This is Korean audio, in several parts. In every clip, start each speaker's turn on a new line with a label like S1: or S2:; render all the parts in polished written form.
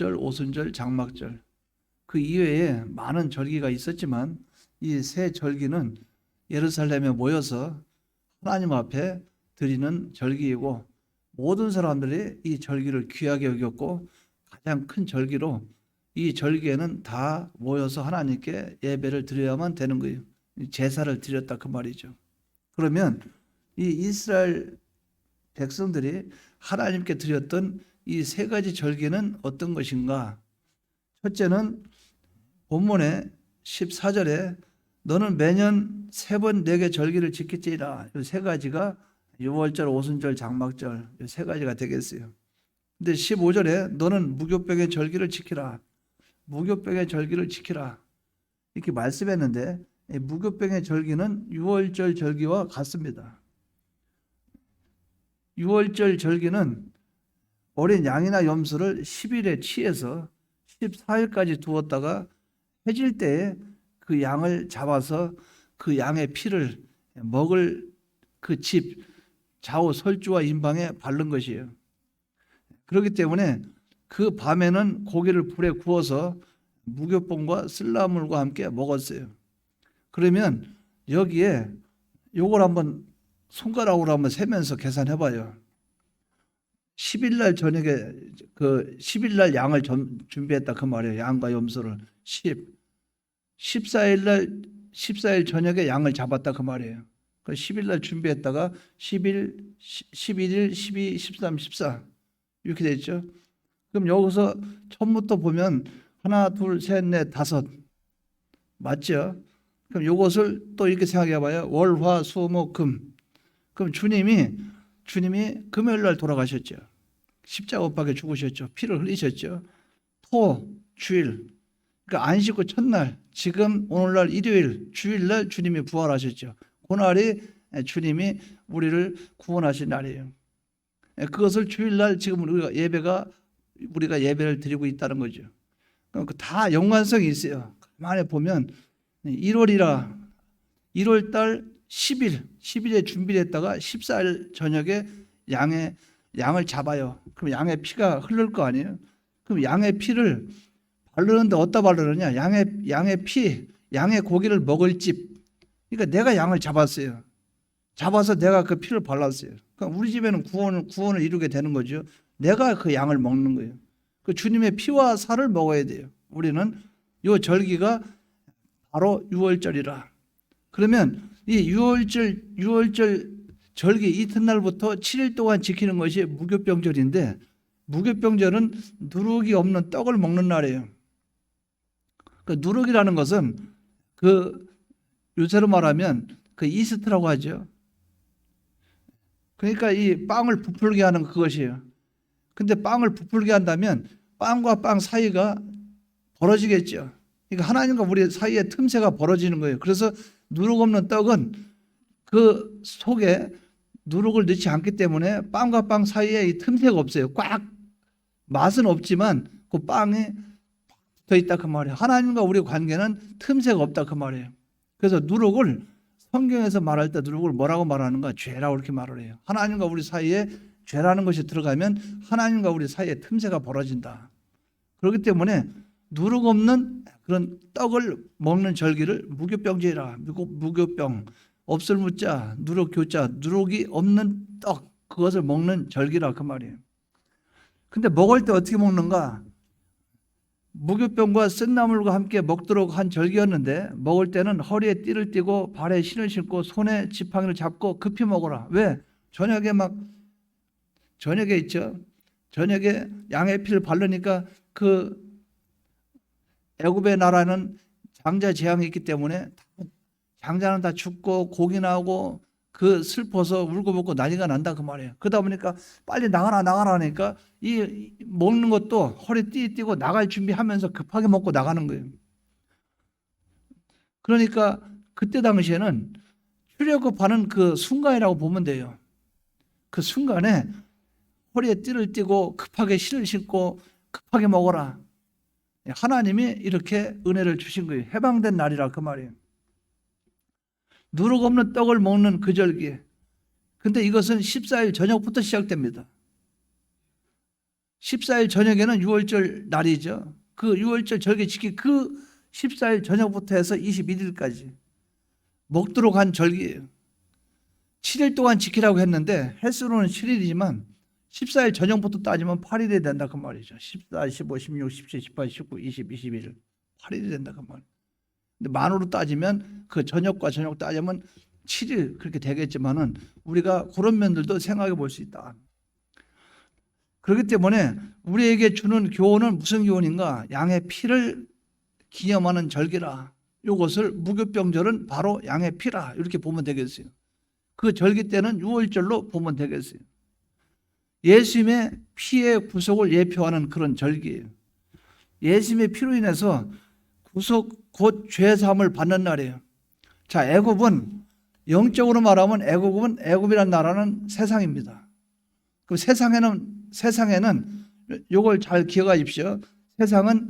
S1: 오순절, 장막절 그 이외에 많은 절기가 있었지만 이 세 절기는 예루살렘에 모여서 하나님 앞에 드리는 절기이고 모든 사람들이 이 절기를 귀하게 여겼고 가장 큰 절기로 이 절기에는 다 모여서 하나님께 예배를 드려야만 되는 거예요. 제사를 드렸다 그 말이죠. 그러면 이 이스라엘 백성들이 하나님께 드렸던 이 세 가지 절기는 어떤 것인가? 첫째는 본문의 14절에 너는 매년 3번 내게 절기를 지킬지니라. 이 세 가지가 유월절, 오순절, 장막절 이 세 가지가 되겠어요. 근데 15절에 너는 무교병의 절기를 지키라. 무교병의 절기를 지키라. 이렇게 말씀했는데 무교병의 절기는 유월절 절기와 같습니다. 유월절 절기는 어린 양이나 염소를 10일에 취해서 14일까지 두었다가 해질 때에 그 양을 잡아서 그 양의 피를 먹을 그 집 좌우 설주와 임방에 바른 것이에요. 그렇기 때문에 그 밤에는 고기를 불에 구워서 무교병과 쓸나물과 함께 먹었어요. 그러면 여기에 요걸 한번 손가락으로 한번 세면서 계산해 봐요. 10일 날 저녁에 그 10일 날 양을 준비했다 그 말이에요. 양과 염소를 14일 저녁에 양을 잡았다 그 말이에요. 그 10일 날 준비했다가 11일, 12, 13, 14 이렇게 돼 있죠. 그럼 여기서 처음부터 보면 하나, 둘, 셋, 넷, 다섯 맞죠? 그럼 이것을 또 이렇게 생각해 봐요. 월, 화, 수, 목, 금. 그럼 주님이 금요일 날 돌아가셨죠. 십자가 못 박혀 죽으셨죠. 피를 흘리셨죠. 토, 주일. 그러니까 안식 후 첫날, 지금 오늘날 일요일, 주일날 주님이 부활하셨죠. 그날이 주님이 우리를 구원하신 날이에요. 그것을 주일날 지금 우리가 예배를 드리고 있다는 거죠. 그러니까 다 연관성이 있어요. 가만히 보면 1월이라 1월달 10일에 준비를 했다가 14일 저녁에 양을 잡아요. 그럼 양의 피가 흐를 거 아니에요. 그럼 양의 피를 바르는데 어디다 바르느냐? 양의 고기를 먹을 집. 그러니까 내가 양을 잡았어요. 잡아서 내가 그 피를 발랐어요. 그러니까 우리 집에는 구원을 이루게 되는 거죠. 내가 그 양을 먹는 거예요. 그 주님의 피와 살을 먹어야 돼요. 우리는 이 절기가 바로 유월절이라. 그러면 이 유월절 절기 이튿날부터 7일 동안 지키는 것이 무교병절인데 무교병절은 누룩이 없는 떡을 먹는 날이에요. 그 누룩이라는 것은 그 요새로 말하면 그 이스트라고 하죠. 그러니까 이 빵을 부풀게 하는 그것이에요. 근데 빵을 부풀게 한다면 빵과 빵 사이가 벌어지겠죠. 그러니까 하나님과 우리 사이에 틈새가 벌어지는 거예요. 그래서 누룩 없는 떡은 그 속에 누룩을 넣지 않기 때문에 빵과 빵 사이에 이 틈새가 없어요. 꽉 맛은 없지만 그 빵에 붙어 있다 그 말이에요. 하나님과 우리 관계는 틈새가 없다 그 말이에요. 그래서 누룩을 성경에서 말할 때 누룩을 뭐라고 말하는가? 죄라고 이렇게 말을 해요. 하나님과 우리 사이에 죄라는 것이 들어가면 하나님과 우리 사이에 틈새가 벌어진다. 그렇기 때문에 누룩 없는 그런 떡을 먹는 절기를 무교병절이라. 무교병 없을 무자 누룩 교자 누룩이 없는 떡 그것을 먹는 절기라 그 말이에요. 근데 먹을 때 어떻게 먹는가? 무교병과 쓴나물과 함께 먹도록 한 절기였는데 먹을 때는 허리에 띠를 띠고 발에 신을 신고 손에 지팡이를 잡고 급히 먹어라. 왜? 저녁에 있죠. 저녁에 양의 피를 바르니까 그 애굽의 나라는 장자 재앙이 있기 때문에 장자는 다 죽고 고기 나오고 그 슬퍼서 울고불고 난리가 난다 그 말이에요. 그러다 보니까 빨리 나가라 하니까 이 먹는 것도 허리 띠고 나갈 준비하면서 급하게 먹고 나가는 거예요. 그러니까 그때 당시에는 출애굽하는 그 순간이라고 보면 돼요. 그 순간에 허리에 띠를 띠고 급하게 실을 신고 급하게 먹어라. 하나님이 이렇게 은혜를 주신 거예요. 해방된 날이라 그 말이에요. 누룩 없는 떡을 먹는 그 절기. 근데 이것은 14일 저녁부터 시작됩니다. 14일 저녁에는 유월절 날이죠. 그 유월절 절기 지키 그 14일 저녁부터 해서 21일까지 먹도록 한 절기예요. 7일 동안 지키라고 했는데 횟수로는 7일이지만 14일 저녁부터 따지면 8일이 된다 그 말이죠. 14, 15, 16, 17, 18, 19, 20, 21일 8일이 된다 그 말이에요. 근데 만으로 따지면 그 저녁과 저녁 따지면 7일 그렇게 되겠지만은 우리가 그런 면들도 생각해 볼 수 있다. 그렇기 때문에 우리에게 주는 교훈은 무슨 교훈인가? 양의 피를 기념하는 절기라. 이것을 무교병절은 바로 양의 피라. 이렇게 보면 되겠어요. 그 절기 때는 유월절로 보면 되겠어요. 예수님의 피의 구속을 예표하는 그런 절기예요. 예수님의 피로 인해서 구속 곧 죄사함을 받는 날이에요. 자, 애굽은 영적으로 말하면 애굽이라는 나라는 세상입니다. 그 세상에는 요걸 잘 기억하십시오. 세상은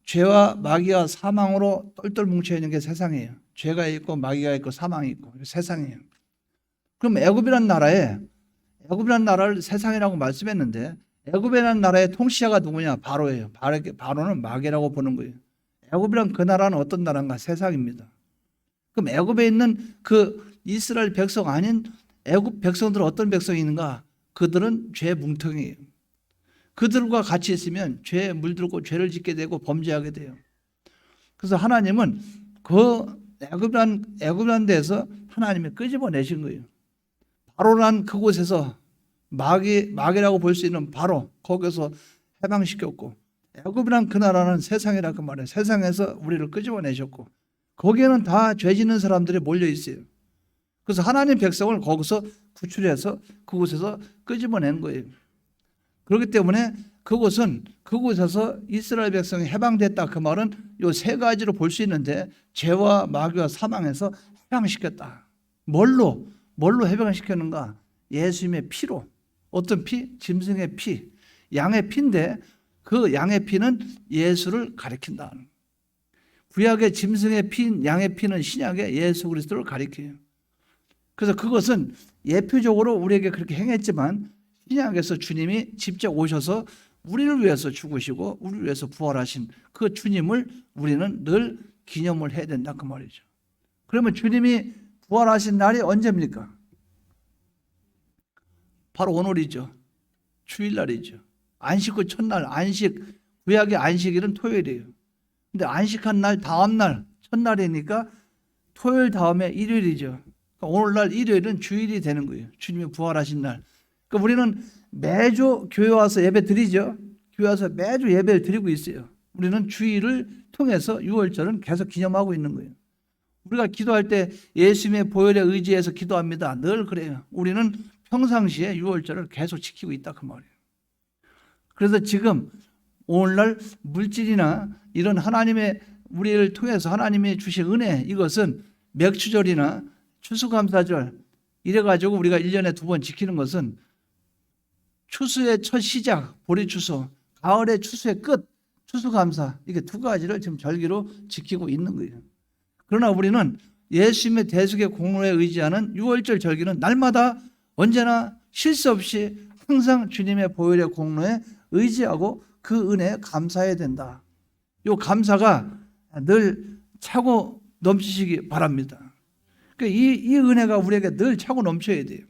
S1: 죄와 마귀와 사망으로 똘똘 뭉쳐 있는 게 세상이에요. 죄가 있고 마귀가 있고 사망이 있고 세상이에요. 그럼 애굽이라는 나라를 세상이라고 말씀했는데 애굽이라는 나라의 통치자가 누구냐? 바로예요. 바로는 마귀라고 보는 거예요. 애굽이란 그 나라는 어떤 나라인가? 세상입니다. 그럼 애굽에 있는 그 이스라엘 백성 아닌 애굽 백성들은 어떤 백성이 있는가? 그들은 죄 뭉텅이에요. 그들과 같이 있으면 죄에 물들고 죄를 짓게 되고 범죄하게 돼요. 그래서 하나님은 그 애굽이라는 데서 하나님이 끄집어내신 거예요. 바로란 그곳에서 마귀라고 볼 수 있는 바로 거기서 해방시켰고 애굽이란 그 나라는 세상이라 그 말이에요. 세상에서 우리를 끄집어내셨고 거기에는 다 죄 짓는 사람들이 몰려 있어요. 그래서 하나님 백성을 거기서 구출해서 그곳에서 끄집어낸 거예요. 그렇기 때문에 그곳에서 이스라엘 백성이 해방됐다 그 말은 이 세 가지로 볼 수 있는데 죄와 마귀와 사망에서 해방시켰다. 뭘로 해방시켰는가? 예수님의 피로. 어떤 피? 짐승의 피. 양의 피인데 그 양의 피는 예수를 가리킨다. 구약의 짐승의 피인 양의 피는 신약의 예수 그리스도를 가리켜요. 그래서 그것은 예표적으로 우리에게 그렇게 행했지만 신약에서 주님이 직접 오셔서 우리를 위해서 죽으시고 우리를 위해서 부활하신 그 주님을 우리는 늘 기념을 해야 된다 그 말이죠. 그러면 주님이 부활하신 날이 언제입니까? 바로 오늘이죠. 주일날이죠. 안식 후 첫날, 구약의 안식일은 토요일이에요. 근데 안식한 날 다음 날 첫날이니까 토요일 다음에 일요일이죠. 그러니까 오늘날 일요일은 주일이 되는 거예요. 주님이 부활하신 날. 그러니까 우리는 매주 교회 와서 예배 드리죠. 교회 와서 매주 예배를 드리고 있어요. 우리는 주일을 통해서 유월절은 계속 기념하고 있는 거예요. 우리가 기도할 때 예수님의 보혈에 의지해서 기도합니다. 늘 그래요. 우리는 평상시에 유월절을 계속 지키고 있다 그 말이에요. 그래서 지금 오늘날 물질이나 이런 하나님의 우리를 통해서 하나님이 주신 은혜 이것은 맥추절이나 추수감사절 이래가지고 우리가 1년에 2번 지키는 것은 추수의 첫 시작 보리추수, 가을의 추수의 끝 추수감사 이게 두 가지를 지금 절기로 지키고 있는 거예요. 그러나 우리는 예수님의 대속의 공로에 의지하는 유월절 절기는 날마다 언제나 쉴 수 없이 항상 주님의 보혈의 공로에 의지하고 그 은혜에 감사해야 된다. 이 감사가 늘 차고 넘치시기 바랍니다. 이 은혜가 우리에게 늘 차고 넘쳐야 돼요.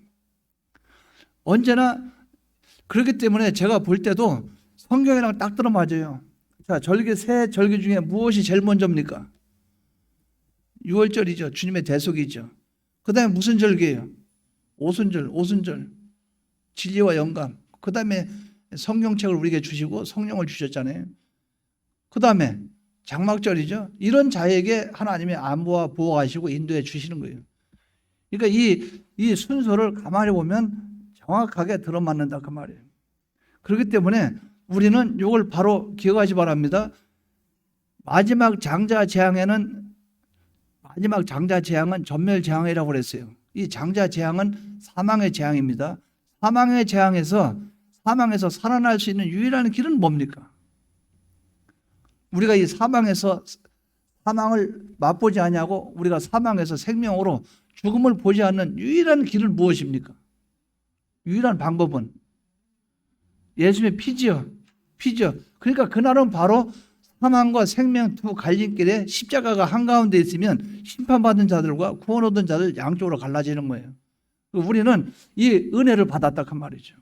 S1: 언제나 그렇기 때문에 제가 볼 때도 성경이랑 딱 들어맞아요. 자, 새 절기 중에 무엇이 제일 먼저입니까? 유월절이죠. 주님의 대속이죠. 그 다음에 무슨 절기예요? 오순절, 진리와 영감. 그 다음에 성경책을 우리에게 주시고 성령을 주셨잖아요. 그 다음에 장막절이죠. 이런 자에게 하나님의 안보와 보호하시고 인도해 주시는 거예요. 그러니까 이 순서를 가만히 보면 정확하게 들어맞는다 그 말이에요. 그렇기 때문에 우리는 이걸 바로 기억하시 바랍니다. 마지막 장자 재앙은 전멸재앙이라고 그랬어요. 이 장자 재앙은 사망의 재앙입니다. 사망의 재앙에서 살아날 수 있는 유일한 길은 뭡니까? 우리가 이 사망을 맛보지 않냐고 우리가 사망에서 생명으로 죽음을 보지 않는 유일한 길은 무엇입니까? 유일한 방법은 예수님의 피지요. 피죠. 그러니까 그날은 바로 사망과 생명 두 갈림길에 십자가가 한가운데 있으면 심판받은 자들과 구원 얻은 자들 양쪽으로 갈라지는 거예요. 우리는 이 은혜를 받았다 그 말이죠.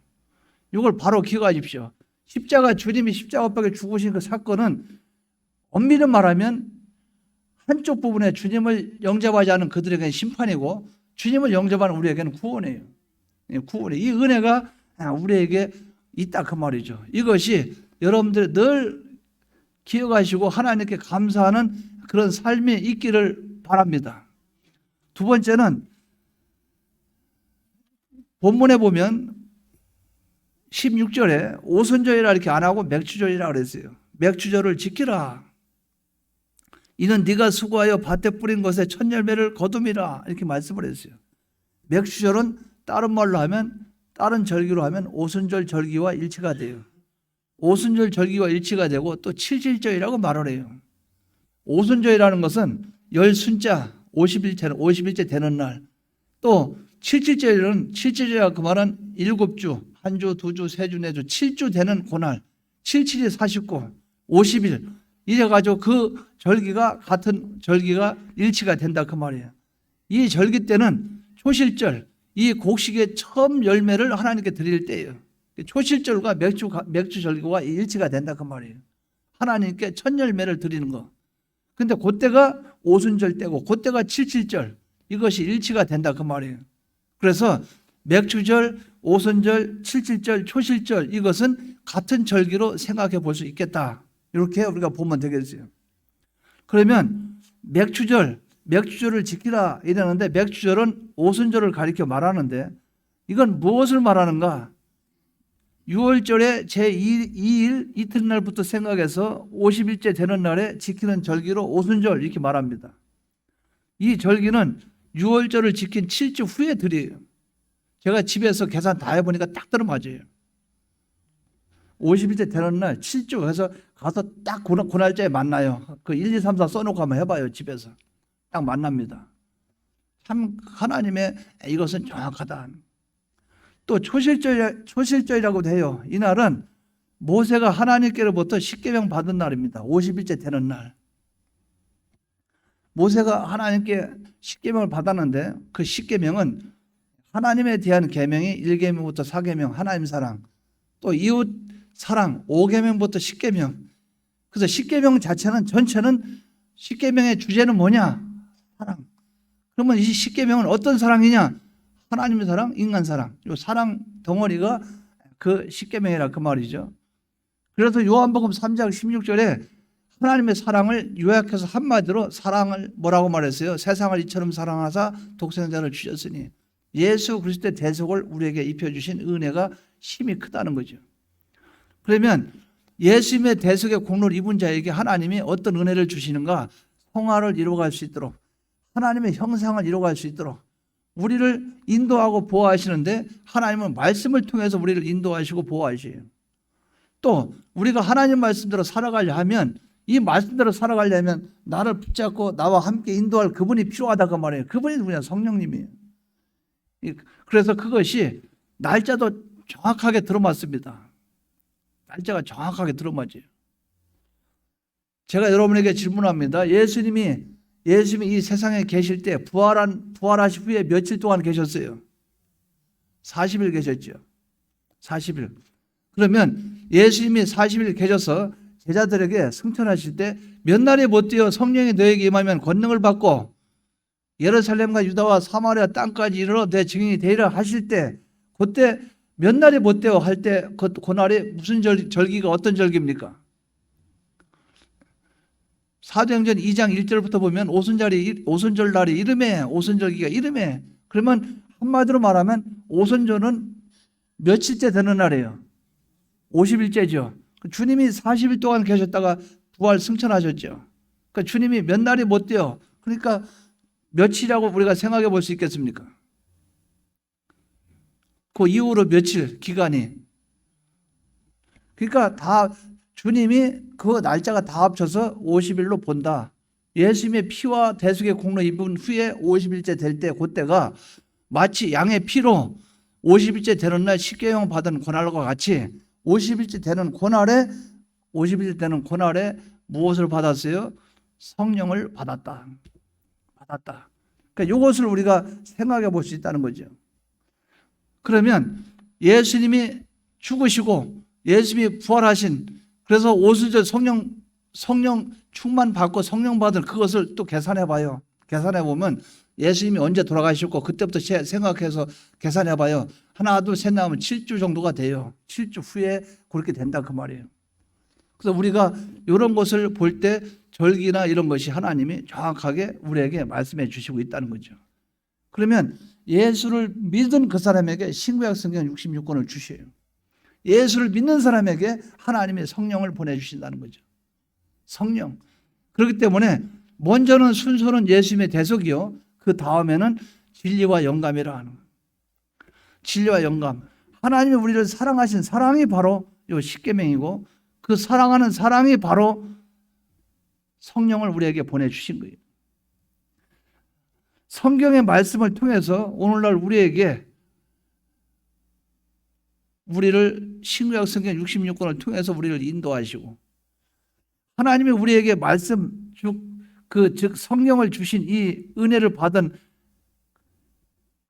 S1: 이걸 바로 기억하십시오. 십자가, 주님이 십자가밖에 죽으신 그 사건은 엄밀히 말하면 한쪽 부분에 주님을 영접하지 않은 그들에게는 심판이고, 주님을 영접하는 우리에게는 구원이에요. 구원이, 이 은혜가 우리에게 있다 그 말이죠. 이것이 여러분들 늘 기억하시고 하나님께 감사하는 그런 삶이 있기를 바랍니다. 두 번째는 본문에 보면 16절에 오순절이라 이렇게 안 하고 맥주절이라 그랬어요. 맥주절을 지키라. 이는 네가 수고하여 밭에 뿌린 것에 첫 열매를 거둠이라 이렇게 말씀을 했어요. 맥주절은 다른 말로 하면, 다른 절기로 하면 오순절 절기와 일치가 돼요. 오순절 절기와 일치가 되고 또 칠칠절이라고 말을 해요. 오순절이라는 것은 열순자 50일째 되는 날, 또 칠칠절은 칠칠이라 그 말은 7주, 한 주, 두 주, 세 주, 네 주, 7주 되는 그날, 77이 49, 50일 이래가지고 그 절기가 같은 절기가 일치가 된다 그 말이에요. 이 절기 때는 초실절, 이 곡식의 처음 열매를 하나님께 드릴 때예요. 초실절과 맥주 절기와 일치가 된다 그 말이에요. 하나님께 첫 열매를 드리는 거. 근데 그때가 오순절 때고 그때가 칠칠절, 이것이 일치가 된다 그 말이에요. 그래서 맥주절, 오순절, 칠칠절, 초실절 이것은 같은 절기로 생각해 볼 수 있겠다. 이렇게 우리가 보면 되겠어요. 그러면 맥주절을 지키라 이러는데, 맥주절은 오순절을 가리켜 말하는데 이건 무엇을 말하는가? 6월절에 제2일 이튿날부터 생각해서 50일째 되는 날에 지키는 절기로 오순절 이렇게 말합니다. 이 절기는 6월절을 지킨 7주 후에 드려요. 제가 집에서 계산 다 해보니까 딱 들어맞아요. 50일째 되는 날 7주 해서 가서 딱 그 날짜에 만나요. 그 1, 2, 3, 4 써놓고 한번 해봐요. 집에서 딱 만납니다. 참 하나님의 이것은 정확하다. 또 초실절이라고도 해요. 이날은 모세가 하나님께로부터 십계명 받은 날입니다. 50일째 되는 날. 모세가 하나님께 십계명을 받았는데 그 십계명은 하나님에 대한 계명이 1계명부터 4계명, 하나님 사랑, 또 이웃 사랑 5계명부터 10계명. 그래서 10계명 자체는 전체는 10계명의 주제는 뭐냐? 사랑. 그러면 이 10계명은 어떤 사랑이냐? 하나님의 사랑, 인간 사랑. 이 사랑 덩어리가 그 10계명이라 그 말이죠. 그래서 요한복음 3장 16절에 하나님의 사랑을 요약해서 한마디로 사랑을 뭐라고 말했어요? 세상을 이처럼 사랑하사 독생자를 주셨으니, 예수 그리스도의 대속을 우리에게 입혀주신 은혜가 심히 크다는 거죠. 그러면 예수님의 대속의 공로를 입은 자에게 하나님이 어떤 은혜를 주시는가? 성화를 이루어갈 수 있도록, 하나님의 형상을 이루어갈 수 있도록 우리를 인도하고 보호하시는데, 하나님은 말씀을 통해서 우리를 인도하시고 보호하시요. 또 우리가 하나님 말씀대로 살아가려 하면, 이 말씀대로 살아가려면 나를 붙잡고 나와 함께 인도할 그분이 필요하다 그 말이에요. 그분이 누구냐? 성령님이에요. 그래서 그것이 날짜도 정확하게 들어맞습니다. 날짜가 정확하게 들어맞아요. 제가 여러분에게 질문합니다. 예수님이 이 세상에 계실 때 부활하신 후에 며칠 동안 계셨어요? 40일 계셨죠. 40일. 그러면 예수님이 40일 계셔서 제자들에게 승천하실 때 몇 날에 못되어 성령이 너에게 임하면 권능을 받고 예루살렘과 유다와 사마리아 땅까지 이르러 내 증인이 되리라 하실 때, 그때 몇 날이 못되어 할 때 그 날이 무슨 절기가 어떤 절기입니까? 사도행전 2장 1절부터 보면 오순절 날이 이름에, 오순절기가 이름에. 그러면 한마디로 말하면 오순절은 며칠째 되는 날이에요? 50일째죠. 주님이 40일 동안 계셨다가 부활 승천하셨죠. 그러니까 주님이 몇 날이 못되어, 그러니까 며칠이라고 우리가 생각해 볼 수 있겠습니까? 그 이후로 며칠 기간이. 그러니까 다 주님이 그 날짜가 다 합쳐서 50일로 본다. 예수님의 피와 대속의 공로 입은 후에 50일째 될 때, 그때가 마치 양의 피로 50일째 되는 날 십계명 받은 그날과 같이 50일째 되는 그날에 50일 되는 그날에 무엇을 받았어요? 성령을 받았다. 그러니까 이것을 우리가 생각해 볼 수 있다는 거죠. 그러면 예수님이 죽으시고 예수님이 부활하신, 그래서 오순절 성령 충만 받고 성령 받을 그것을 또 계산해 봐요. 계산해 보면 예수님이 언제 돌아가셨고 그때부터 생각해서 계산해 봐요. 하나 둘 셋 나오면 7주 정도가 돼요. 7주 후에 그렇게 된다 그 말이에요. 그래서 우리가 이런 것을 볼 때 절기나 이런 것이 하나님이 정확하게 우리에게 말씀해 주시고 있다는 거죠. 그러면 예수를 믿은 그 사람에게 신구약 성경 66권을 주셔요. 예수를 믿는 사람에게 하나님의 성령을 보내주신다는 거죠. 성령. 그렇기 때문에 먼저는 순서는 예수님의 대속이요, 그 다음에는 진리와 영감이라 하는 거예요. 진리와 영감. 하나님이 우리를 사랑하신 사랑이 바로 이 십계명이고, 그 사랑하는 사랑이 바로 성령을 우리에게 보내주신 거예요. 성경의 말씀을 통해서 오늘날 우리를 신구약 성경 66권을 통해서 우리를 인도하시고, 하나님이 우리에게 말씀 즉 성령을 주신 이 은혜를 받은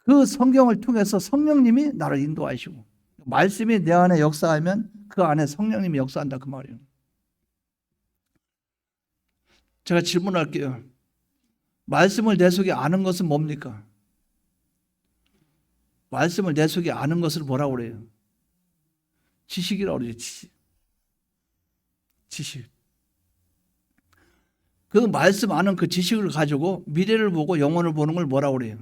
S1: 그 성경을 통해서 성령님이 나를 인도하시고, 말씀이 내 안에 역사하면 그 안에 성령님이 역사한다 그 말이에요. 제가 질문할게요. 말씀을 내 속에 아는 것은 뭡니까? 말씀을 내 속에 아는 것을 뭐라고 그래요? 지식이라고 그래요. 지식. 그 말씀 아는 그 지식을 가지고 미래를 보고 영혼을 보는 걸 뭐라고 그래요?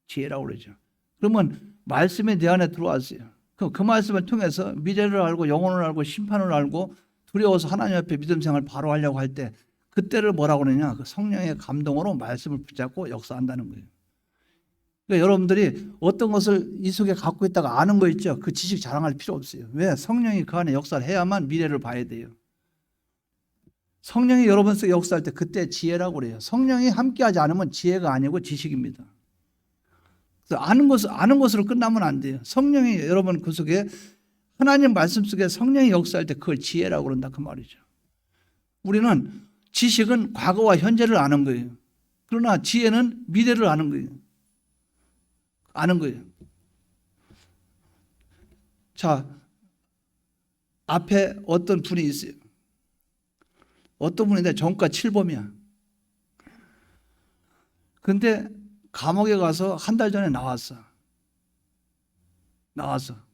S1: 지혜라고 그러죠. 그러면 말씀이 내 안에 들어왔어요. 그 말씀을 통해서 미래를 알고 영혼을 알고 심판을 알고 두려워서 하나님 앞에 믿음 생활을 바로 하려고 할 때 그때를 뭐라고 그러냐? 그 성령의 감동으로 말씀을 붙잡고 역사한다는 거예요. 그러니까 여러분들이 어떤 것을 이 속에 갖고 있다가 아는 거 있죠? 그 지식 자랑할 필요 없어요. 왜? 성령이 그 안에 역사를 해야만 미래를 봐야 돼요. 성령이 여러분 속에 역사할 때 그때 지혜라고 그래요. 성령이 함께하지 않으면 지혜가 아니고 지식입니다. 그래서 아는 것으로 끝나면 안 돼요. 성령이 여러분 그 속에, 하나님 말씀 속에 성령이 역사할 때 그걸 지혜라고 그런다 그 말이죠. 우리는 지식은 과거와 현재를 아는 거예요. 그러나 지혜는 미래를 아는 거예요. 자, 앞에 어떤 분이 있어요. 어떤 분인데 전과 7범이야. 근데 감옥에 가서 한 달 전에 나왔어.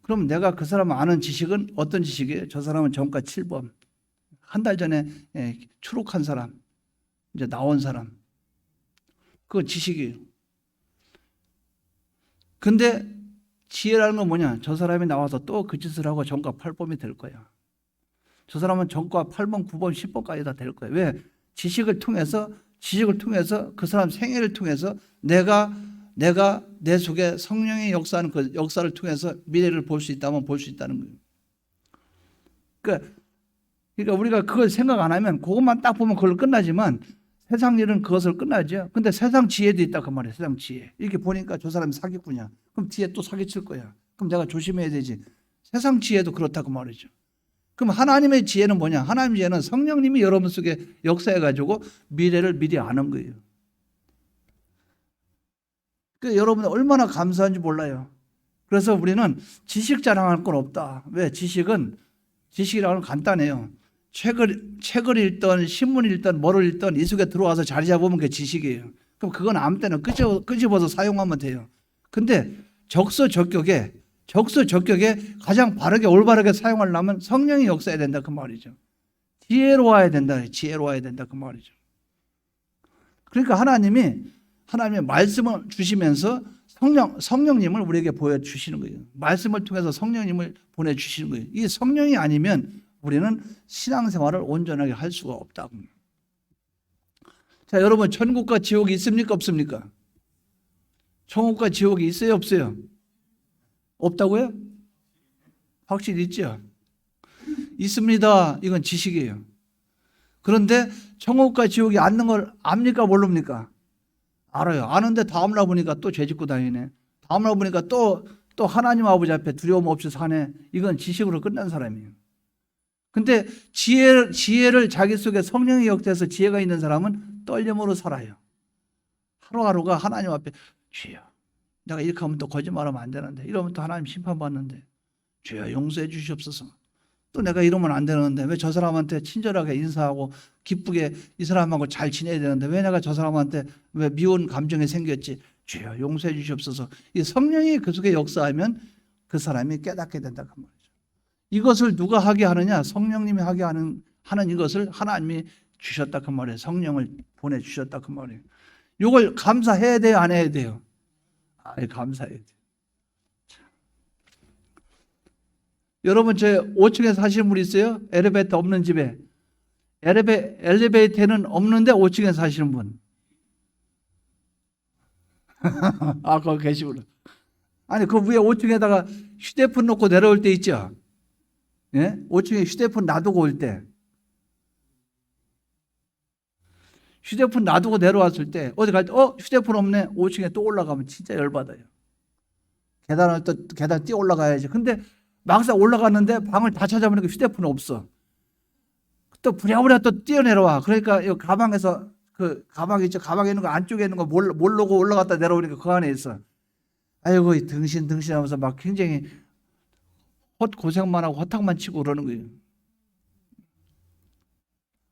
S1: 그럼 내가 그 사람 아는 지식은 어떤 지식이에요? 저 사람은 전과 7범. 한 달 전에 추록한 사람, 이제 나온 사람. 그거 지식이에요. 근데 지혜라는 건 뭐냐? 저 사람이 나와서 또 그 짓을 하고 전과 8범이 될 거야. 저 사람은 전과 8번, 9번, 10번까지 다 될 거예요. 왜? 지식을 통해서 그 사람 생애를 통해서 내가 내 속에 성령의 역사하는 그 역사를 통해서 미래를 볼 수 있다면 볼 수 있다는 거예요. 그러니까 우리가 그걸 생각 안 하면 그것만 딱 보면 그걸로 끝나지만 세상 일은 그것을 끝나죠. 근데 세상 지혜도 있다 그 말이에요. 세상 지혜. 이렇게 보니까 저 사람이 사기꾼이야. 그럼 뒤에 또 사기칠 거야. 그럼 내가 조심해야 되지. 세상 지혜도 그렇다 그 말이죠. 그럼 하나님의 지혜는 뭐냐? 하나님의 지혜는 성령님이 여러분 속에 역사해가지고 미래를 미리 아는 거예요. 그 여러분 얼마나 감사한지 몰라요. 그래서 우리는 지식 자랑할 건 없다. 왜? 지식이라는 건 간단해요. 책을 읽던 신문을 읽던 뭐를 읽던 이 속에 들어와서 자리 잡으면 그게 지식이에요. 그럼 그건 아무 때나 끄집어서 사용하면 돼요. 근데 적소적격에 가장 바르게 올바르게 사용하려면 성령이 역사해야 된다 그 말이죠. 지혜로워야 된다 그 말이죠. 그러니까 하나님의 말씀을 주시면서 성령님을 우리에게 보여주시는 거예요. 말씀을 통해서 성령님을 보내주시는 거예요. 이 성령이 아니면 우리는 신앙생활을 온전하게 할 수가 없다고. 자, 여러분 천국과 지옥이 있습니까 없습니까? 천국과 지옥이 있어요 없어요? 없다고요? 확실히 있죠? 있습니다. 이건 지식이에요. 그런데 천국과 지옥이 있는 걸 압니까 모릅니까? 알아요. 아는데 다음날 보니까 또 죄짓고 다니네. 다음날 보니까 또 또 하나님 아버지 앞에 두려움 없이 사네. 이건 지식으로 끝난 사람이에요. 근데 지혜를 자기 속에 성령이 역대해서 지혜가 있는 사람은 떨림으로 살아요. 하루하루가 하나님 앞에 주여, 내가 이렇게 하면 또 거짓말하면 안 되는데, 이러면 또 하나님 심판받는데, 주여 용서해 주시옵소서. 또 내가 이러면 안 되는데 왜 저 사람한테 친절하게 인사하고 기쁘게 이 사람하고 잘 지내야 되는데 왜 내가 저 사람한테 왜 미운 감정이 생겼지? 주여 용서해 주시옵소서. 이 성령이 그 속에 역사하면 그 사람이 깨닫게 된다 그 말이죠. 이것을 누가 하게 하느냐? 성령님이 하게 하는 이것을 하나님이 주셨다 그 말이에요. 성령을 보내주셨다 그 말이에요. 이걸 감사해야 돼요, 안 해야 돼요? 감사해야 돼요. 여러분, 제 5층에 사시는 분 있어요? 엘리베이터 없는 집에. 엘리베이터는 없는데 5층에 사시는 분. 거기 계시구나. 아니, 그 위에 5층에다가 휴대폰 놓고 내려올 때 있죠? 예? 5층에 휴대폰 놔두고 올 때. 휴대폰 놔두고 내려왔을 때, 어디 갈 때, 휴대폰 없네? 5층에 또 올라가면 진짜 열받아요. 계단 뛰어 올라가야지. 근데 막상 올라갔는데 방을 다 찾아보니까 휴대폰이 없어. 또 부랴부랴 또 뛰어내려와. 그러니까 이 가방에서 그 가방이 있죠. 가방에 있는 거 안쪽에 있는 거 모르고 올라갔다 내려오니까 그 안에 있어. 아이고 등신 하면서 막 굉장히 고생만 하고 허탕만 치고 그러는 거예요.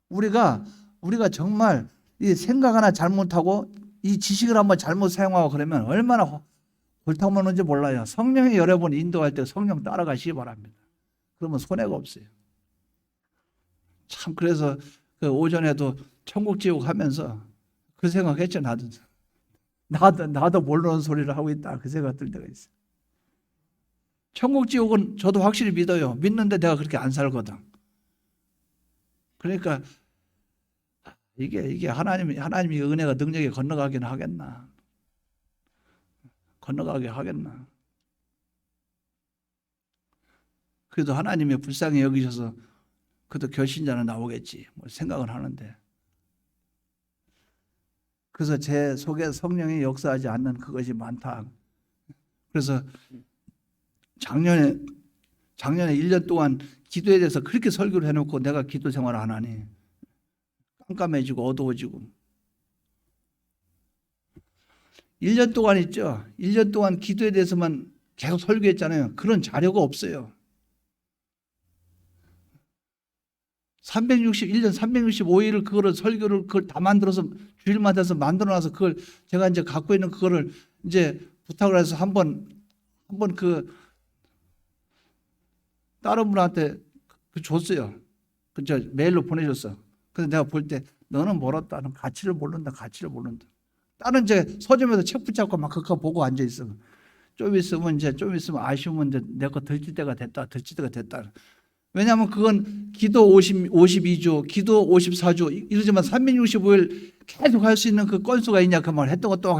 S1: 우리가 정말 이 생각 하나 잘못하고 이 지식을 한번 잘못 사용하고 그러면 얼마나 골탕 먹는지 몰라요. 성령이 여러 번 인도할 때 성령 따라가시기 바랍니다. 그러면 손해가 없어요. 참 그래서 그 오전에도 천국 지옥 하면서 그 생각했죠. 나도 모르는 소리를 하고 있다 그 생각 들 때가 있어요. 천국 지옥은 저도 확실히 믿어요. 믿는데 내가 그렇게 안 살거든. 그러니까 이게 하나님이 은혜가 능력에 건너가긴 하겠나? 건너가게 하겠나? 그래도 하나님이 불쌍히 여기셔서 그래도 결신자는 나오겠지 뭐 생각은 하는데, 그래서 제 속에 성령이 역사하지 않는 그것이 많다. 그래서 작년에 1년 동안 기도에 대해서 그렇게 설교를 해놓고 내가 기도 생활을 안 하니 깜깜해지고 어두워지고. 1년 동안 있죠. 1년 동안 기도에 대해서만 계속 설교했잖아요. 그런 자료가 없어요. 1년 365일을 그거를 설교를 그걸 다 만들어서 주일마다 해서 만들어놔서 그걸 제가 이제 갖고 있는 그거를 이제 부탁을 해서 한번 그 다른 분한테 줬어요. 저 메일로 보내줬어. 그래서 내가 볼 때 너는 멀었다. 는 가치를 모른다. 다른 이제 서점에서 책 붙잡고 막 그거 보고 앉아 있어. 좀 있으면 아쉬우면 이제 내 거 들칠 때가 됐다. 왜냐하면 그건 기도 52주, 기도 54주 이러지만 365일 계속 할 수 있는 그 건수가 있냐 그 말. 했던 것도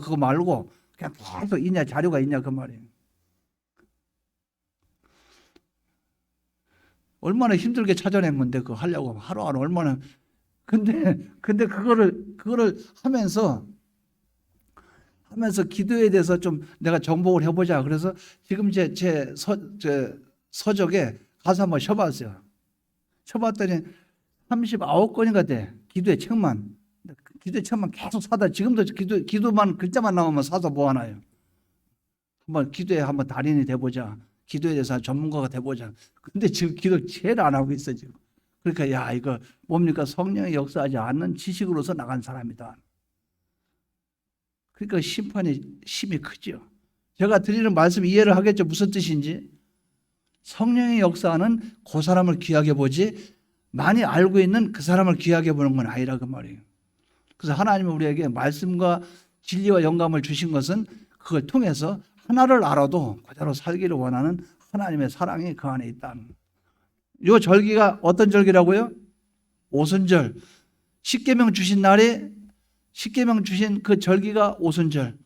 S1: 그거 말고 그냥 계속 있냐 자료가 있냐 그 말이에요. 얼마나 힘들게 찾아낸 건데 그거 하려고 하루하루 얼마나. 근데 그거를 하면서 기도에 대해서 좀 내가 정복을 해보자. 그래서 지금 제 서적에 가서 한번 쳐봤어요. 쳐봤더니 39권인가 돼. 기도의 책만 계속 사다. 지금도 기도만 글자만 나오면 사서 모아놔요. 한번 기도에 한번 달인이 돼보자. 기도에 대해서 전문가가 돼보자. 근데 지금 기도 제일 안 하고 있어 지금. 그러니까 이거 뭡니까? 성령이 역사하지 않는 지식으로서 나간 사람이다. 그러니까 심판이 심히 크죠. 제가 드리는 말씀 이해를 하겠죠? 무슨 뜻인지. 성령의 역사는 그 사람을 귀하게 보지 많이 알고 있는 그 사람을 귀하게 보는 건 아니라 그 말이에요. 그래서 하나님은 우리에게 말씀과 진리와 영감을 주신 것은 그걸 통해서 하나를 알아도 그대로 살기를 원하는 하나님의 사랑이 그 안에 있다는. 이 절기가 어떤 절기라고요? 오순절. 십계명 주신 그 절기가 오순절.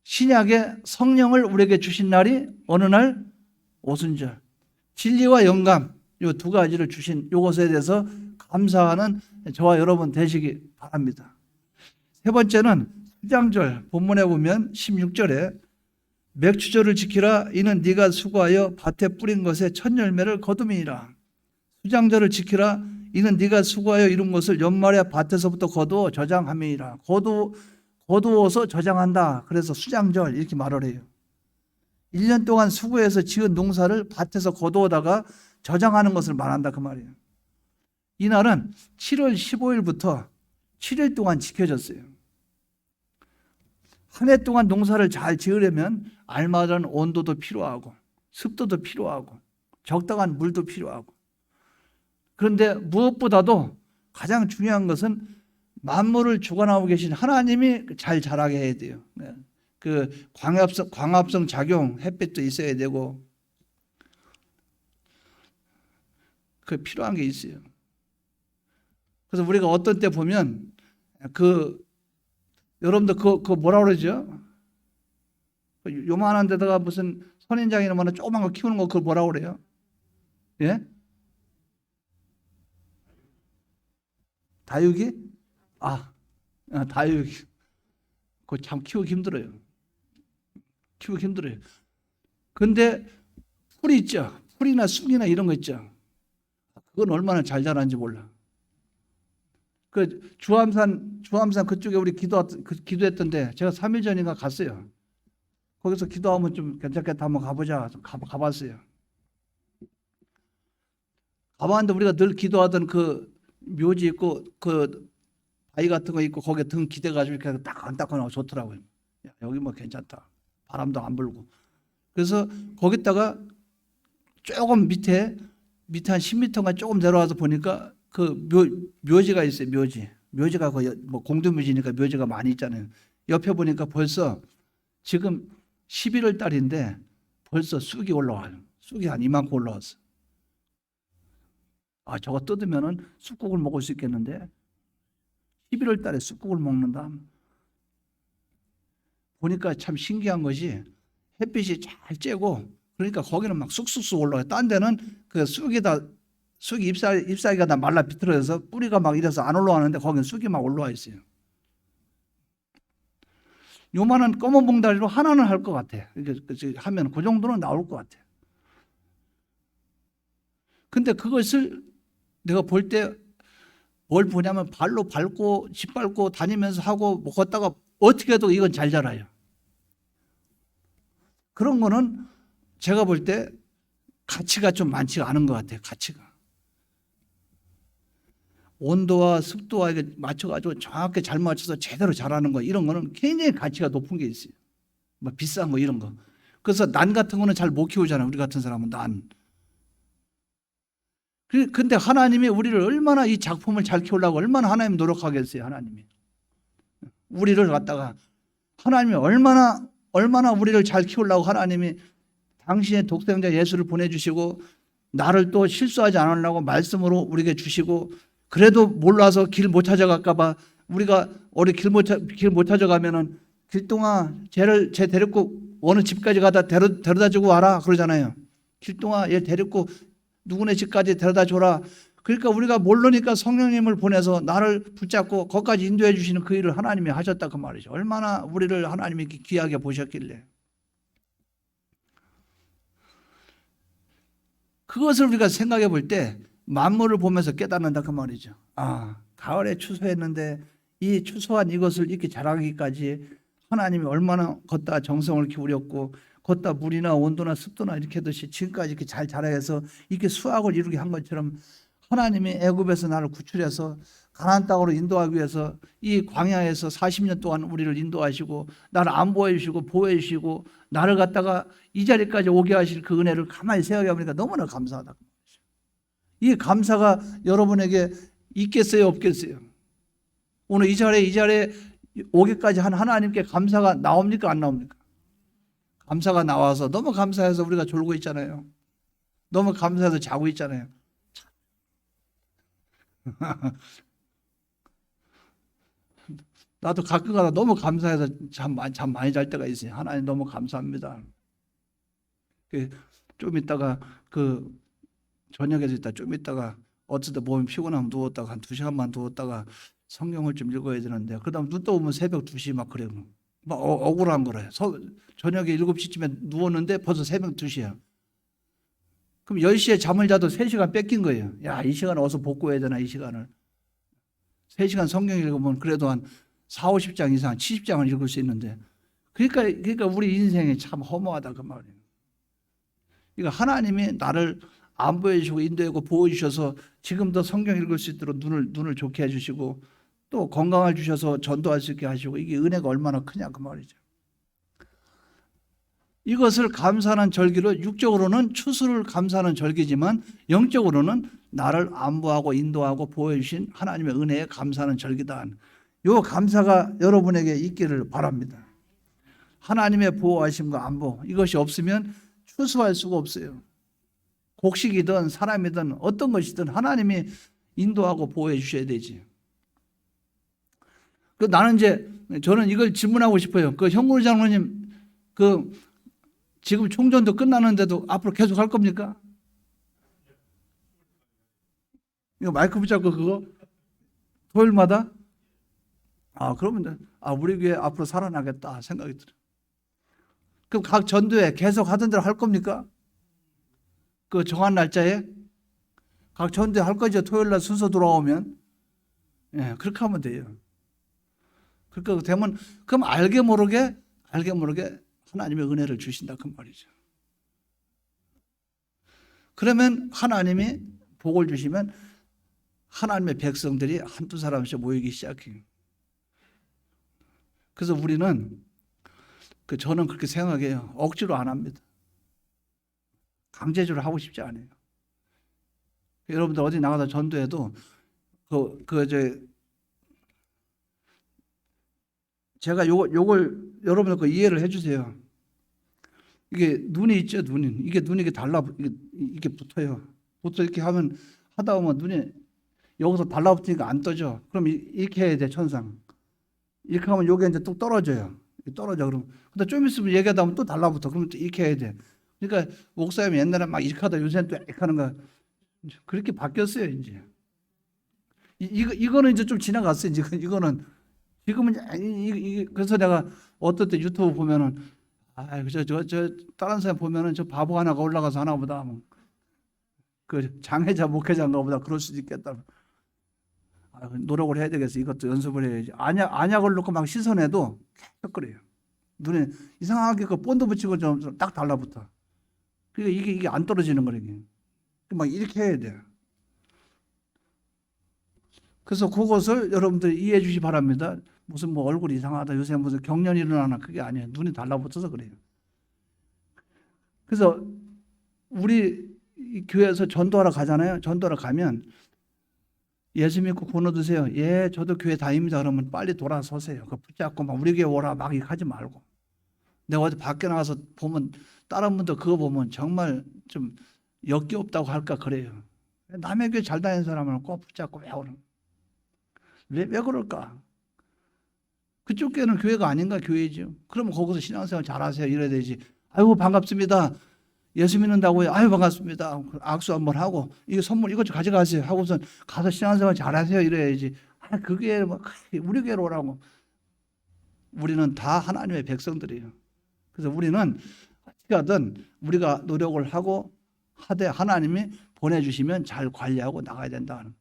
S1: 신약의 성령을 우리에게 주신 날이 어느 날? 오순절. 진리와 영감 이 두 가지를 주신 이것에 대해서 감사하는 저와 여러분 되시기 바랍니다. 세 번째는 수장절. 본문에 보면 16절에 맥추절을 지키라. 이는 네가 수고하여 밭에 뿌린 것에 첫 열매를 거둠이니라. 수장절을 지키라. 이는 네가 수고하여 이룬 것을 연말에 밭에서부터 거두어 저장함이니라. 거두어서 저장한다. 그래서 수장절 이렇게 말을 해요. 1년 동안 수고해서 지은 농사를 밭에서 거두어다가 저장하는 것을 말한다 그 말이에요. 이날은 7월 15일부터 7일 동안 지켜졌어요. 한 해 동안 농사를 잘 지으려면 알맞은 온도도 필요하고 습도도 필요하고 적당한 물도 필요하고, 그런데 무엇보다도 가장 중요한 것은 만물을 주관하고 계신 하나님이 잘 자라게 해야 돼요. 그 광합성 작용, 햇빛도 있어야 되고 그 필요한 게 있어요. 그래서 우리가 어떤 때 보면 여러분들 그거 뭐라 그러죠? 요만한 데다가 무슨 선인장이나 뭐나 조그만 거 키우는 거 그걸 뭐라 그래요? 예? 다육이? 다육이. 그거 참 키우기 힘들어요. 근데 풀이 있죠. 풀이나 쑥이나 이런 거 있죠. 그건 얼마나 잘 자라는지 몰라. 그 주암산 그쪽에 우리 기도했던데 제가 3일 전인가 갔어요. 거기서 기도하면 좀 괜찮겠다 한번 가보자. 가봤어요. 가봤는데 우리가 늘 기도하던 그 묘지 있고 그 바위 같은 거 있고 거기에 등 기대가지고 이렇게 따끈따끈하고 좋더라고요. 야, 여기 뭐 괜찮다. 바람도 안 불고. 그래서 거기다가 조금 밑에 한 10m가 조금 내려와서 보니까 그 묘지가 있어요. 묘지가 거의 뭐 공동묘지니까 묘지가 많이 있잖아요. 옆에 보니까 벌써 지금 11월 달인데 벌써 쑥이 올라와요. 쑥이 한 이만큼 올라왔어. 저거 뜯으면은 쑥국을 먹을 수 있겠는데 11월 달에 쑥국을 먹는다. 보니까 참 신기한 것이 햇빛이 잘 쬐고 그러니까 거기는 막 쑥쑥쑥 올라와요. 딴 데는 그 쑥이 잎사귀가 다 말라 비틀어져서 뿌리가 막 이래서 안 올라가는데 거기는 쑥이 막 올라와 있어요. 요만한 검은 봉다리로 하나는 할 것 같아. 이렇게 하면 그 정도는 나올 것 같아. 근데 그것을 내가 볼 때 뭘 보냐면 발로 밟고 짓밟고 다니면서 하고 뭐 걷다가 어떻게 해도 이건 잘 자라요. 그런 거는 제가 볼 때 가치가 좀 많지가 않은 것 같아요. 가치가. 온도와 습도와 이게 맞춰가지고 정확하게 잘 맞춰서 제대로 자라는 거 이런 거는 굉장히 가치가 높은 게 있어요. 뭐 비싼 거 이런 거. 그래서 난 같은 거는 잘 못 키우잖아요. 우리 같은 사람은 난. 근데 하나님이 우리를 얼마나 이 작품을 잘 키우려고 얼마나 하나님 노력하겠어요. 하나님이. 우리를 갖다가 하나님이 얼마나 우리를 잘 키우려고 하나님이 당신의 독생자 예수를 보내주시고 나를 또 실수하지 않으려고 말씀으로 우리에게 주시고, 그래도 몰라서 길 못 찾아갈까 봐 우리가 길 못 찾아가면은 길동아 쟤 데리고 어느 집까지 가다 데려다 주고 와라 그러잖아요. 길동아 얘 데리고 누구네 집까지 데려다 줘라. 그러니까 우리가 모르니까 성령님을 보내서 나를 붙잡고 거기까지 인도해 주시는 그 일을 하나님이 하셨다 그 말이죠. 얼마나 우리를 하나님이 귀하게 보셨길래. 그것을 우리가 생각해 볼 때 만물을 보면서 깨닫는다 그 말이죠. 가을에 추수했는데 이 추수한 이것을 이렇게 자라기까지 하나님이 얼마나 걷다 정성을 기울였고 걷다 물이나 온도나 습도나 이렇게 하듯이 지금까지 이렇게 잘 자라해서 이렇게 수확을 이루게 한 것처럼 하나님이 애굽에서 나를 구출해서 가나안 땅으로 인도하기 위해서 이 광야에서 40년 동안 우리를 인도하시고 나를 안보해 주시고 보호해 주시고 나를 갖다가 이 자리까지 오게 하실 그 은혜를 가만히 생각해 보니까 너무나 감사하다. 이 감사가 여러분에게 있겠어요, 없겠어요? 오늘 이 자리에 오기까지 한 하나님께 감사가 나옵니까, 안 나옵니까? 감사가 나와서 너무 감사해서 우리가 졸고 있잖아요. 너무 감사해서 자고 있잖아요. 나도 가끔가다 너무 감사해서 잠 많이 잘 때가 있어요. 하나님 너무 감사합니다. 좀 있다가 저녁에서 있다 좀 있다가 어쩌다 몸이 피곤하면 누웠다가 한 2시간만 누웠다가 성경을 좀 읽어야 되는데 그다음 눈 떠오면 새벽 2시 막 그래요. 뭐 억울한 거래요. 저녁에 7시쯤에 누웠는데 벌써 새벽 2시야. 그럼 10시에 잠을 자도 3시간 뺏긴 거예요. 야, 이 시간에 어서 복구해야 되나, 이 시간을. 3시간 성경 읽으면 그래도 한 4, 50장 이상, 70장을 읽을 수 있는데. 그러니까 우리 인생이 참 허무하다, 그 말이에요. 그러니까 하나님이 나를 안보해 주시고 인도하고 보호해 주셔서 지금도 성경 읽을 수 있도록 눈을 좋게 해 주시고 또 건강을 주셔서 전도할 수 있게 하시고 이게 은혜가 얼마나 크냐, 그 말이죠. 이것을 감사하는 절기로 육적으로는 추수를 감사하는 절기지만 영적으로는 나를 안보하고 인도하고 보호해 주신 하나님의 은혜에 감사하는 절기다. 이 감사가 여러분에게 있기를 바랍니다. 하나님의 보호하심과 안보, 이것이 없으면 추수할 수가 없어요. 곡식이든 사람이든 어떤 것이든 하나님이 인도하고 보호해 주셔야 되지. 저는 이걸 질문하고 싶어요. 그 형무 장로님, 지금 총전도 끝나는데도 앞으로 계속 할 겁니까? 이거 마이크 붙잡고 그거 토요일마다? 그러면 우리 교회 앞으로 살아나겠다 생각이 들어요. 그럼 각 전도회 계속 하던 대로 할 겁니까? 그 정한 날짜에 각 전도회 할 거죠. 토요일날 순서 돌아오면. 예, 그렇게 하면 돼요. 그렇게 되면 그럼 알게 모르게 하나님의 은혜를 주신다, 그 말이죠. 그러면 하나님이 복을 주시면 하나님의 백성들이 한두 사람씩 모이기 시작해요. 그래서 우리는 저는 그렇게 생각해요. 억지로 안 합니다. 강제적으로 하고 싶지 않아요. 여러분들 어디 나가서 전도해도 제가 요걸 여러분들 이해를 해주세요. 이게 눈이 있죠, 눈이. 이게 눈이 이게 붙어요. 붙어 이렇게 하다 보면 눈이 여기서 달라붙으니까 안 떠져. 그럼 이렇게 해야 돼, 천상. 이렇게 하면 요게 이제 뚝 떨어져요. 떨어져, 그럼. 근데 좀 있으면 얘기하다 보면 또 달라붙어. 그러면 또 이렇게 해야 돼. 그러니까 목사님이 옛날에 막 이렇게 하다 요새는 또 이렇게 하는 거. 그렇게 바뀌었어요, 이제. 이거는 이제 좀 지나갔어요. 이거는. 지금은, 그래서 내가 어떨 때 유튜브 보면은, 다른 사람 보면은 저 바보 하나가 올라가서 하나 보다. 그 장애자, 목회자인가 보다. 그럴 수도 있겠다. 노력을 해야 되겠어. 이것도 연습을 해야지. 안약을 넣고 막 씻어내도 계속 그래요. 눈에 이상하게 그 본드 붙이고 좀 딱 달라붙어. 그러니까 이게 안 떨어지는 거예요. 막 이렇게 해야 돼. 그래서 그것을 여러분들 이해해 주시 바랍니다. 무슨 얼굴이 이상하다, 요새 무슨 경련이 일어나나, 그게 아니에요. 눈이 달라붙어서 그래요. 그래서 우리 교회에서 전도하러 가잖아요. 전도하러 가면 예수 믿고 구원 얻으세요. 예, 저도 교회 다닙니다. 그러면 빨리 돌아서세요. 붙잡고 막 우리 교회 오라 막 이렇게 하지 말고. 내가 어디 밖에 나가서 보면 다른 분들 그거 보면 정말 좀 역겹다고 할까 그래요. 남의 교회 잘 다니는 사람을 꼭 붙잡고 왜 오는? 왜 그럴까? 그쪽 교회는 교회가 아닌가? 교회죠. 그러면 거기서 신앙생활 잘하세요. 이래야 되지. 아이고 반갑습니다. 예수 믿는다고요. 아유 반갑습니다. 악수 한번 하고 이거 선물 이것 좀 가져가세요. 하고선 가서 신앙생활 잘하세요. 이래야지. 그게 우리 교회로 오라고. 우리는 다 하나님의 백성들이에요. 그래서 우리는 어떻게 하든 우리가 노력을 하고 하되 하나님이 보내주시면 잘 관리하고 나가야 된다는.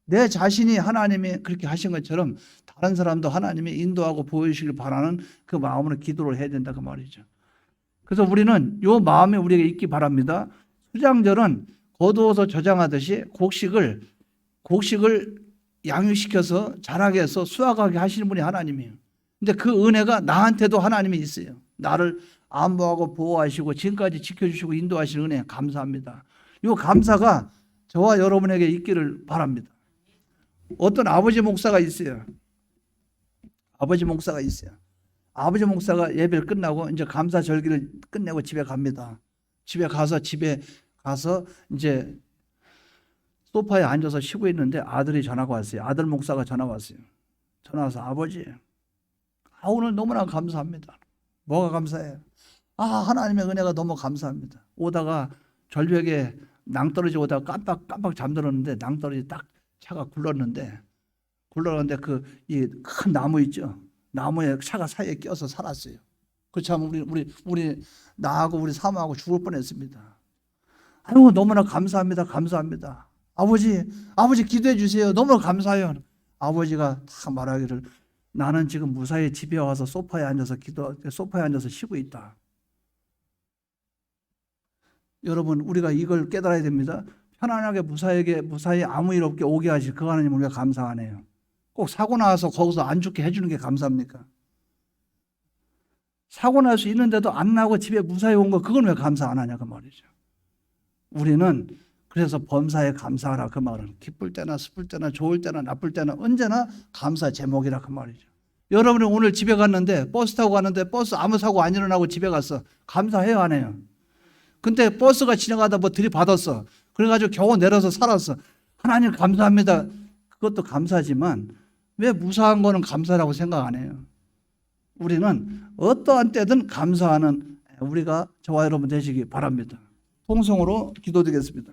S1: 내 자신이 하나님이 그렇게 하신 것처럼 다른 사람도 하나님이 인도하고 보여주시길 바라는 그 마음으로 기도를 해야 된다, 그 말이죠. 그래서 우리는 이 마음이 우리에게 있기 바랍니다. 수장절은 거두어서 저장하듯이 곡식을 양육시켜서 자라게 해서 수확하게 하시는 분이 하나님이에요. 근데 그 은혜가 나한테도 하나님이 있어요. 나를 안보하고 보호하시고 지금까지 지켜주시고 인도하시는 은혜 감사합니다. 이 감사가 저와 여러분에게 있기를 바랍니다. 어떤 아버지 목사가 있어요. 아버지 목사가 예배를 끝나고 이제 감사 절기를 끝내고 집에 갑니다. 집에 가서 이제 소파에 앉아서 쉬고 있는데 아들이 전화가 왔어요. 아들 목사가 전화 왔어요. 전화 와서 아버지, 오늘 너무나 감사합니다. 뭐가 감사해요? 하나님의 은혜가 너무 감사합니다. 오다가 절벽에 낭떠러지 오다가 깜빡 잠들었는데 낭떠러지 딱 차가 굴렀는데 이 큰 나무 있죠. 나무에 차가 사이에 껴서 살았어요. 그렇지 않으면 우리 나하고 우리 사모하고 죽을 뻔했습니다. 아이고 너무나 감사합니다. 감사합니다. 아버지 기도해 주세요. 너무 감사해요. 아버지가 다 말하기를 나는 지금 무사히 집에 와서 소파에 앉아서 쉬고 있다. 여러분 우리가 이걸 깨달아야 됩니다. 편안하게 무사히 아무 일 없게 오게 하실 그 하나님 우리가 감사하네요. 꼭 사고 나서 거기서 안 죽게 해주는 게 감사합니까? 사고 날 수 있는데도 안 나고 집에 무사히 온 거 그건 왜 감사 안 하냐 그 말이죠. 우리는 그래서 범사에 감사하라 그 말은 기쁠 때나 슬플 때나 좋을 때나 나쁠 때나 언제나 감사 제목이라 그 말이죠. 여러분이 오늘 집에 갔는데 버스 타고 갔는데 버스 아무 사고 안 일어나고 집에 갔어. 감사해요 안 해요? 근데 버스가 지나가다 뭐 들이받았어. 그래가지고 겨우 내려서 살았어. 하나님 감사합니다. 그것도 감사지만 왜 무사한 거는 감사라고 생각 안 해요? 우리는 어떠한 때든 감사하는 우리가 저와 여러분 되시기 바랍니다. 통성으로 기도드리겠습니다.